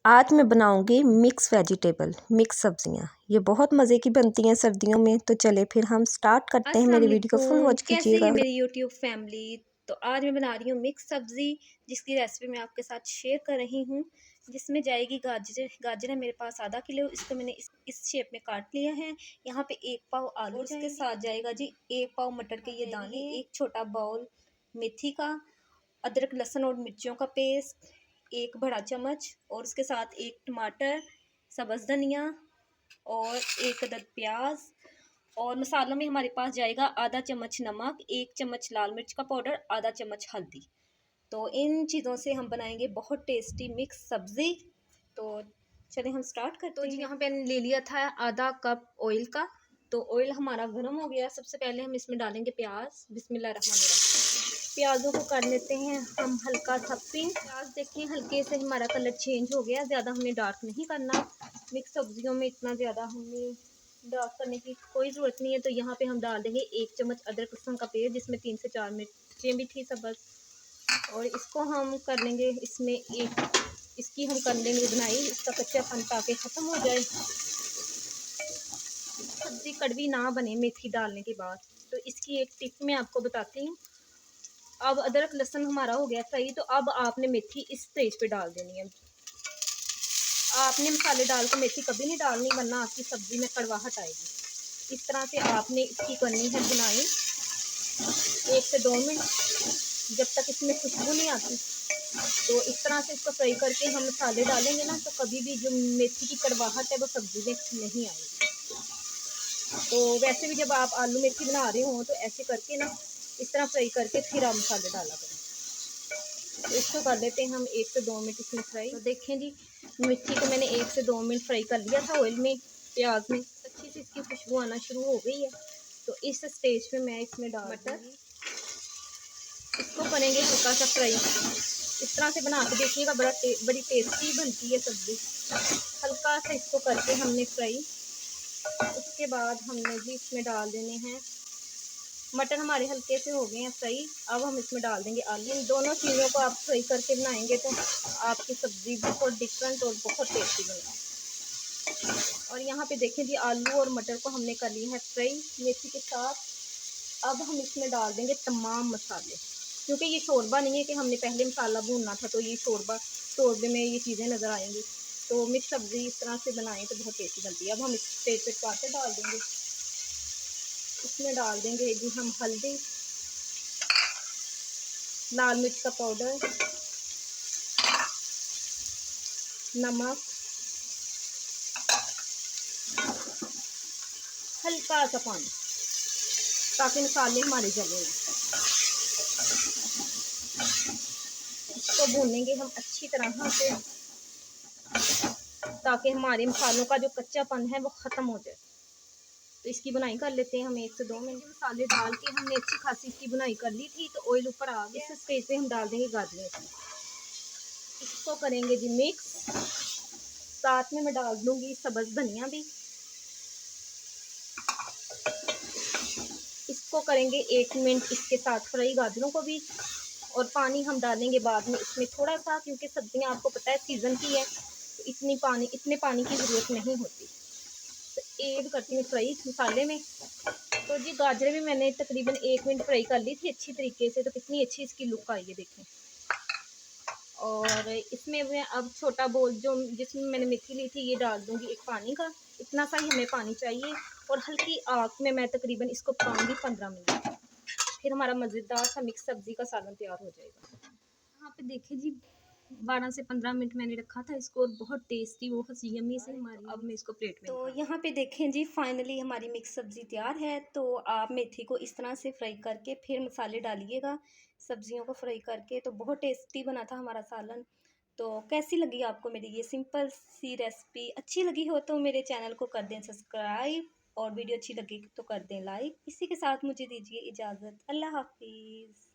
आज मैं बनाऊंगी मिक्स वेजिटेबल, मिक्स सब्जियां। ये बहुत मज़े की बनती हैं सर्दियों में। तो चले फिर हम स्टार्ट करते हैं। मेरी वीडियो को फुल वॉच कैसी है कीजिएगा। मेरी यूट्यूब फैमिली। तो आज मैं बना रही हूँ मिक्स सब्ज़ी, जिसकी रेसिपी मैं आपके साथ शेयर कर रही हूँ। जिसमें जाएगी गाजर। गाजर है मेरे पास आधा किलो, इसको मैंने इस शेप में काट लिया है। यहाँ पे 1 पाव आलू, उसके साथ जाएगा जी 1 पाव मटर के ये दाने, एक छोटा बाउल मेथी का, अदरक लहसुन और मिर्चियों का पेस्ट 1 बड़ा चम्मच, और उसके साथ 1 टमाटर, सब्ज़ धनिया और 1 अदद प्याज। और मसालों में हमारे पास जाएगा आधा चम्मच नमक, 1 चम्मच लाल मिर्च का पाउडर, आधा चम्मच हल्दी। तो इन चीज़ों से हम बनाएंगे बहुत टेस्टी मिक्स सब्ज़ी। तो चलिए हम स्टार्ट करते हैं। तो जी यहाँ पे ले लिया था आधा कप ऑयल का। तो ऑयल हमारा गर्म हो गया। सबसे पहले हम इसमें डालेंगे प्याज। बिस्मिल्लाहिर्रहमानिर्रहीम। प्याज़ों को कर लेते हैं हम हल्का सा पिंक। प्याज देखिए हल्के से हमारा कलर चेंज हो गया। ज़्यादा हमें डार्क नहीं करना। मिक्स सब्जियों में इतना ज़्यादा हमें डार्क करने की कोई ज़रूरत नहीं है। तो यहाँ पे हम डाल देंगे 1 चम्मच अदरक लहसुन का पेस्ट, जिसमें 3 से 4 मिर्चें भी थी सब्ज़। और इसको हम कर लेंगे इसमें इसकी हम कर लेंगे बुनाई, इसका कच्चापन ताकि ख़त्म हो जाए, सब्ज़ी कड़वी ना बने मेथी डालने के बाद। तो इसकी एक टिप मैं आपको बताती हूँ। अब अदरक लहसुन हमारा हो गया सही, तो अब आपने मेथी इस स्टेज पे डाल देनी है। आपने मसाले डाल कर मेथी कभी नहीं डालनी, वरना आपकी सब्ज़ी में कड़वाहट आएगी। इस तरह से आपने इसकी करनी है बुनाई 1 से 2 मिनट, जब तक इसमें खुशबू नहीं आती। तो इस तरह से इसको फ्राई करके हम मसाले डालेंगे ना, तो कभी भी जो मेथी की कड़वाहट है वो सब्ज़ी में नहीं आएगी। तो वैसे भी जब आप आलू मेथी बना रहे हो तो ऐसे करके ना, इस तरह फ्राई करके फिर आप मसाले डाला करें। तो इसको कर लेते हैं हम 1 से 2 मिनट इसमें फ्राई। तो देखें जी, मिर्ची को मैंने 1 से 2 मिनट फ्राई कर लिया था ऑयल में, प्याज में। अच्छी से इसकी खुशबू आना शुरू हो गई है। तो इस स्टेज पे मैं इसमें डाल मटर, इसको करेंगे हल्का सा फ्राई। इस तरह से बना के देखिएगा, बड़ी टेस्टी बनती है सब्ज़ी। हल्का सा इसको करके हमने फ्राई। उसके बाद हमने भी इसमें डाल देने हैं मटर। हमारे हल्के से हो गए हैं फ्राई। अब हम इसमें डाल देंगे आलू। इन दोनों चीज़ों को आप फ्राई करके बनाएंगे तो आपकी सब्ज़ी बहुत डिफरेंट और बहुत टेस्टी बनेगी। और यहाँ पे देखें जी, आलू और मटर को हमने कर लिया है फ्राई मेथी के साथ। अब हम इसमें डाल देंगे तमाम मसाले, क्योंकि ये शोरबा नहीं है कि हमने पहले मसाला भूनना था तो ये शोरबे में ये चीज़ें नज़र आएंगी। तो मिक्स सब्ज़ी इस तरह से बनाएं तो बहुत टेस्टी बनती है। अब हम इस स्टेज पे टमाटर डाल देंगे। इसमें डाल देंगे जी हम हल्दी, लाल मिर्च का पाउडर, नमक, हल्का सा पानी, ताकि मसाले हमारे जले ना। इसको भूनेंगे हम अच्छी तरह से, ताकि हमारे मसालों का जो कच्चापन है वो ख़त्म हो जाए। तो इसकी बुनाई कर लेते हैं हम 1 से 2 मिनट। मसाले डाल के हमने अच्छी खासी इसकी बुनाई कर ली थी। तो ऑयल ऊपर आ गया। इस स्टेज पे हम डाल देंगे गाजर। इसको करेंगे जी मिक्स। साथ में मैं डाल दूंगी सब्ज़ धनिया भी। इसको करेंगे 1 मिनट इसके साथ फ्राई, गाजरों को भी। और पानी हम डालेंगे बाद में इसमें थोड़ा सा, क्योंकि सब्जियां आपको पता है सीज़न की है, तो इतने पानी की ज़रूरत नहीं होती। तो ऐड करती हूँ फ्राई मसाले में। तो जी गाजरें भी मैंने तकरीबन 1 मिनट फ्राई कर ली थी अच्छी तरीके से। तो कितनी अच्छी इसकी लुक आई है देखें। और इसमें मैं अब छोटा बोल जो जिसमें मैंने मेथी ली थी ये डाल दूंगी एक पानी का। इतना सा ही हमें पानी चाहिए। और हल्की आग में मैं तकरीबन इसको पकाऊंगी 15 मिनट। फिर हमारा मज़ेदार सा मिक्स सब्ज़ी का सालन तैयार हो जाएगा। यहाँ पे देखिए जी, 12 से 15 मिनट मैंने रखा था इसको, और बहुत टेस्टी बहुत यम्मी से हमारी। अब मैं इसको प्लेट में तो यहाँ पे देखें जी, फाइनली हमारी मिक्स सब्ज़ी तैयार है। तो आप मेथी को इस तरह से फ्राई करके फिर मसाले डालिएगा सब्जियों को फ्राई करके, तो बहुत टेस्टी बना था हमारा सालन। तो कैसी लगी आपको मेरी ये सिंपल सी रेसिपी? अच्छी लगी हो तो मेरे चैनल को कर दें सब्सक्राइब, और वीडियो अच्छी लगी तो कर दें लाइक। इसी के साथ मुझे दीजिए इजाज़त। अल्लाह हाफिज़।